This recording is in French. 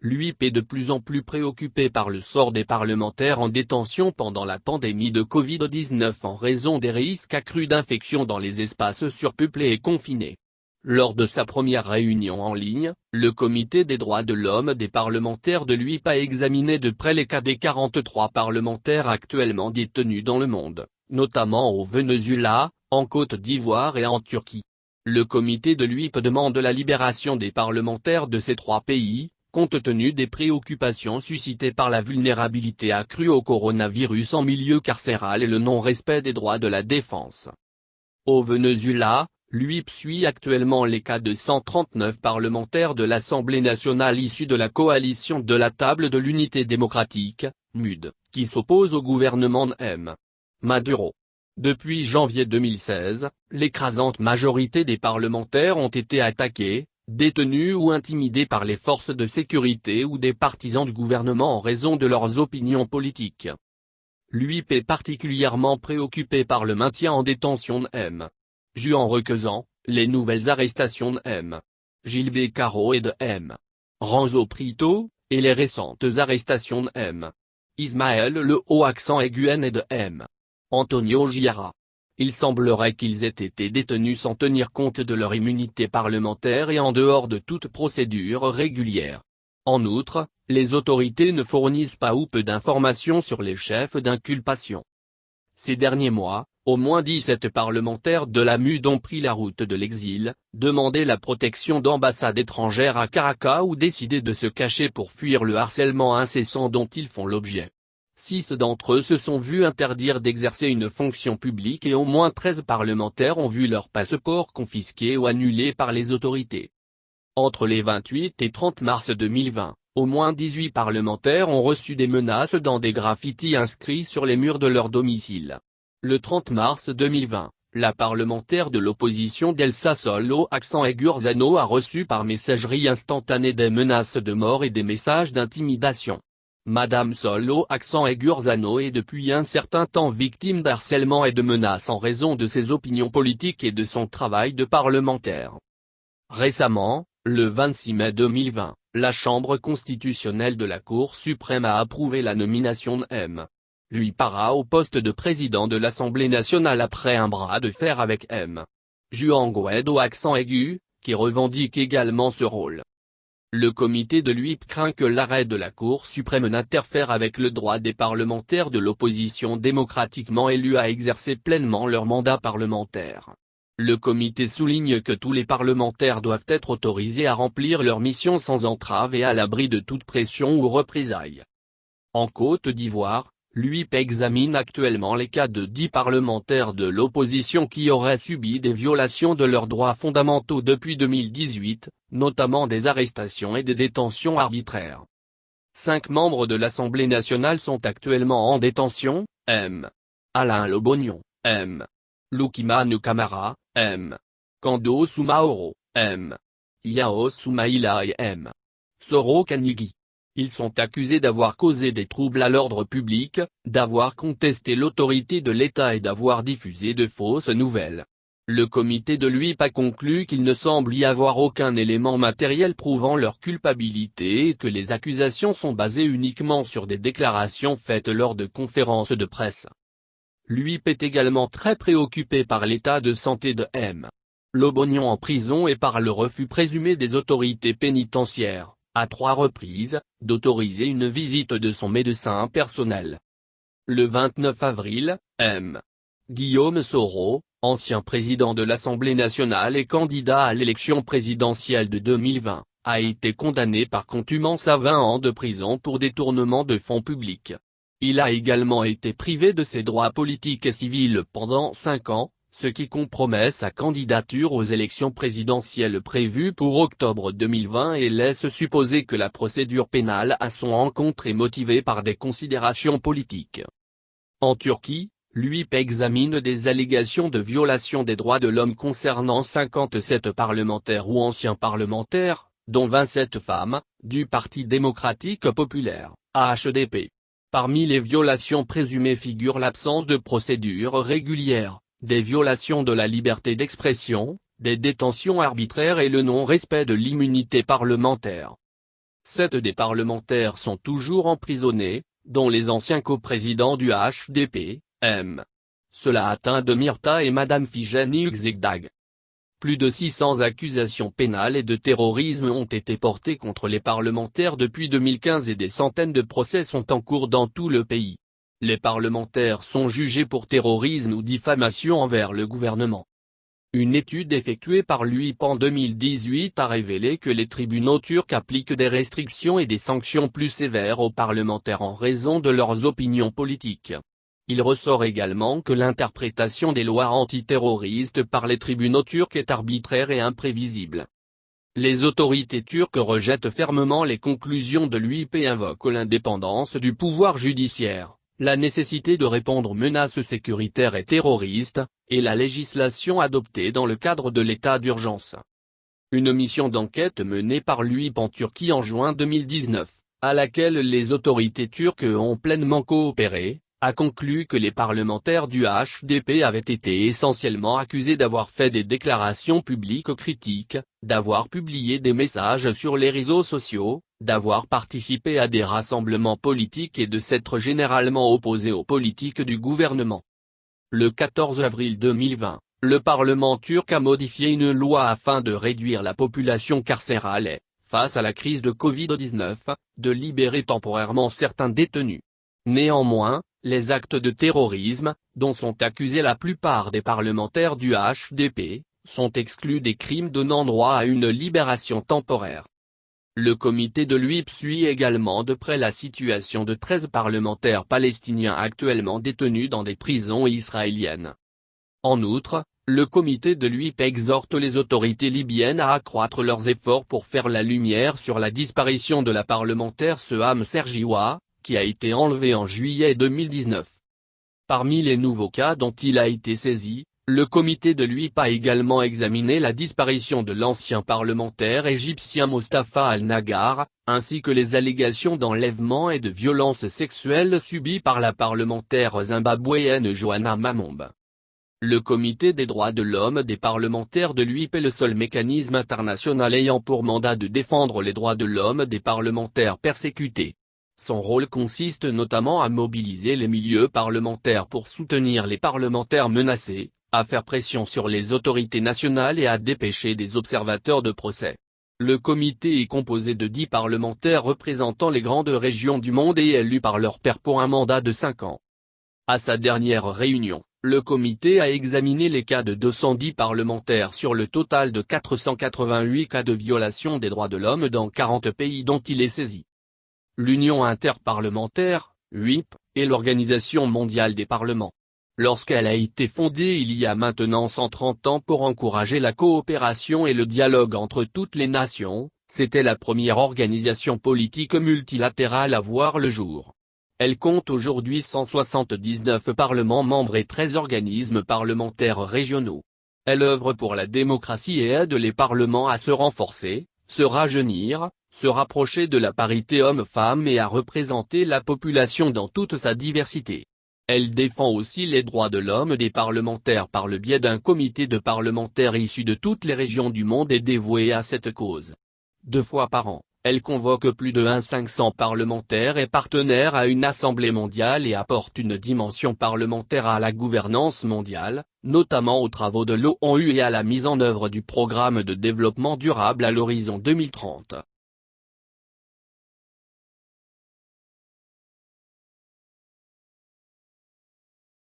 l'UIP est de plus en plus préoccupé par le sort des parlementaires en détention pendant la pandémie de Covid-19 en raison des risques accrus d'infection dans les espaces surpeuplés et confinés. Lors de sa première réunion en ligne, le Comité des droits de l'homme des parlementaires de l'UIP a examiné de près les cas des 43 parlementaires actuellement détenus dans le monde, notamment au Venezuela, en Côte d'Ivoire et en Turquie. Le comité de l'UIP demande la libération des parlementaires de ces trois pays, compte tenu des préoccupations suscitées par la vulnérabilité accrue au coronavirus en milieu carcéral et le non-respect des droits de la défense. Au Venezuela, l'UIP suit actuellement les cas de 139 parlementaires de l'Assemblée nationale issus de la coalition de la Table de l'Unité démocratique, MUD, qui s'oppose au gouvernement de M. Maduro. Depuis janvier 2016, l'écrasante majorité des parlementaires ont été attaqués, détenus ou intimidés par les forces de sécurité ou des partisans du gouvernement en raison de leurs opinions politiques. L'UIP est particulièrement préoccupé par le maintien en détention de M. Juan Requesens, les nouvelles arrestations de M. Gilles Beccaro et de M. Renzo Prieto, et les récentes arrestations de M. Ismaël Le Haut-Accent Aiguen et de M. Antonio Giara. Il semblerait qu'ils aient été détenus sans tenir compte de leur immunité parlementaire et en dehors de toute procédure régulière. En outre, les autorités ne fournissent pas ou peu d'informations sur les chefs d'inculpation. Ces derniers mois, au moins 17 parlementaires de la MUD ont pris la route de l'exil, demandé la protection d'ambassades étrangères à Caracas ou décidé de se cacher pour fuir le harcèlement incessant dont ils font l'objet. 6 d'entre eux se sont vus interdire d'exercer une fonction publique et au moins 13 parlementaires ont vu leur passeport confisqué ou annulé par les autorités. Entre les 28 et 30 mars 2020, au moins 18 parlementaires ont reçu des menaces dans des graffitis inscrits sur les murs de leur domicile. Le 30 mars 2020, la parlementaire de l'opposition Delsa Sol Hac-San Egurzano a reçu par messagerie instantanée des menaces de mort et des messages d'intimidation. Madame Sol Hac-San Egurzano est depuis un certain temps victime d'harcèlement et de menaces en raison de ses opinions politiques et de son travail de parlementaire. Récemment, le 26 mai 2020, la Chambre constitutionnelle de la Cour suprême a approuvé la nomination de M. Louis Parra au poste de président de l'Assemblée nationale après un bras de fer avec M. Juan Guaido accent aigu, qui revendique également ce rôle. Le comité de l'UIP craint que l'arrêt de la Cour suprême n'interfère avec le droit des parlementaires de l'opposition démocratiquement élus à exercer pleinement leur mandat parlementaire. Le comité souligne que tous les parlementaires doivent être autorisés à remplir leur mission sans entrave et à l'abri de toute pression ou représailles. En Côte d'Ivoire, l'UIP examine actuellement les cas de 10 parlementaires de l'opposition qui auraient subi des violations de leurs droits fondamentaux depuis 2018, notamment des arrestations et des détentions arbitraires. 5 membres de l'Assemblée nationale sont actuellement en détention, M. Alain Lobognon, M. Loukimane Camara, M. Kando Soumaoro, M. Yao Soumaïla et M. Soro Kanigi. Ils sont accusés d'avoir causé des troubles à l'ordre public, d'avoir contesté l'autorité de l'État et d'avoir diffusé de fausses nouvelles. Le comité de l'UIP a conclu qu'il ne semble y avoir aucun élément matériel prouvant leur culpabilité et que les accusations sont basées uniquement sur des déclarations faites lors de conférences de presse. L'UIP est également très préoccupé par l'état de santé de M. Lobognon en prison et par le refus présumé des autorités pénitentiaires, à 3 reprises, d'autoriser une visite de son médecin personnel. Le 29 avril, M. Guillaume Soro, ancien président de l'Assemblée nationale et candidat à l'élection présidentielle de 2020, a été condamné par contumace à 20 ans de prison pour détournement de fonds publics. Il a également été privé de ses droits politiques et civils pendant 5 ans, ce qui compromet sa candidature aux élections présidentielles prévues pour octobre 2020 et laisse supposer que la procédure pénale à son encontre est motivée par des considérations politiques. En Turquie, l'UIP examine des allégations de violation des droits de l'homme concernant 57 parlementaires ou anciens parlementaires, dont 27 femmes, du Parti démocratique populaire, HDP. Parmi les violations présumées figurent l'absence de procédures régulières, des violations de la liberté d'expression, des détentions arbitraires et le non-respect de l'immunité parlementaire. 7 des parlementaires sont toujours emprisonnés, dont les anciens coprésidents du HDP, M. Cela atteint de Myrta et Madame Fijani Uxegdag. Plus de 600 accusations pénales et de terrorisme ont été portées contre les parlementaires depuis 2015 et des centaines de procès sont en cours dans tout le pays. Les parlementaires sont jugés pour terrorisme ou diffamation envers le gouvernement. Une étude effectuée par l'UIP en 2018 a révélé que les tribunaux turcs appliquent des restrictions et des sanctions plus sévères aux parlementaires en raison de leurs opinions politiques. Il ressort également que l'interprétation des lois antiterroristes par les tribunaux turcs est arbitraire et imprévisible. Les autorités turques rejettent fermement les conclusions de l'UIP et invoquent l'indépendance du pouvoir judiciaire, la nécessité de répondre aux menaces sécuritaires et terroristes, et la législation adoptée dans le cadre de l'état d'urgence. Une mission d'enquête menée par l'UIP en Turquie en juin 2019, à laquelle les autorités turques ont pleinement coopéré, a conclu que les parlementaires du HDP avaient été essentiellement accusés d'avoir fait des déclarations publiques critiques, d'avoir publié des messages sur les réseaux sociaux, d'avoir participé à des rassemblements politiques et de s'être généralement opposés aux politiques du gouvernement. Le 14 avril 2020, le Parlement turc a modifié une loi afin de réduire la population carcérale et, face à la crise de Covid-19, de libérer temporairement certains détenus. Néanmoins, les actes de terrorisme, dont sont accusés la plupart des parlementaires du HDP, sont exclus des crimes donnant droit à une libération temporaire. Le comité de l'UIP suit également de près la situation de 13 parlementaires palestiniens actuellement détenus dans des prisons israéliennes. En outre, le comité de l'UIP exhorte les autorités libyennes à accroître leurs efforts pour faire la lumière sur la disparition de la parlementaire Seham Sergiwa, qui a été enlevé en juillet 2019. Parmi les nouveaux cas dont il a été saisi, le comité de l'UIP a également examiné la disparition de l'ancien parlementaire égyptien Mostafa Al-Nagar, ainsi que les allégations d'enlèvement et de violences sexuelles subies par la parlementaire zimbabwéenne Joanna Mamombe. Le Comité des droits de l'homme des parlementaires de l'UIP est le seul mécanisme international ayant pour mandat de défendre les droits de l'homme des parlementaires persécutés. Son rôle consiste notamment à mobiliser les milieux parlementaires pour soutenir les parlementaires menacés, à faire pression sur les autorités nationales et à dépêcher des observateurs de procès. Le comité est composé de 10 parlementaires représentant les grandes régions du monde et élus par leurs pairs pour un mandat de 5 ans. À sa dernière réunion, le comité a examiné les cas de 210 parlementaires sur le total de 488 cas de violation des droits de l'homme dans 40 pays dont il est saisi. L'Union interparlementaire, UIP, est l'Organisation mondiale des parlements. Lorsqu'elle a été fondée il y a maintenant 130 ans pour encourager la coopération et le dialogue entre toutes les nations, c'était la première organisation politique multilatérale à voir le jour. Elle compte aujourd'hui 179 parlements membres et 13 organismes parlementaires régionaux. Elle œuvre pour la démocratie et aide les parlements à se renforcer, se rajeunir, se rapprocher de la parité homme-femme et à représenter la population dans toute sa diversité. Elle défend aussi les droits de l'homme des parlementaires par le biais d'un comité de parlementaires issus de toutes les régions du monde et dévoué à cette cause. 2 fois par an, elle convoque plus de 500 parlementaires et partenaires à une assemblée mondiale et apporte une dimension parlementaire à la gouvernance mondiale, notamment aux travaux de l'ONU et à la mise en œuvre du programme de développement durable à l'horizon 2030.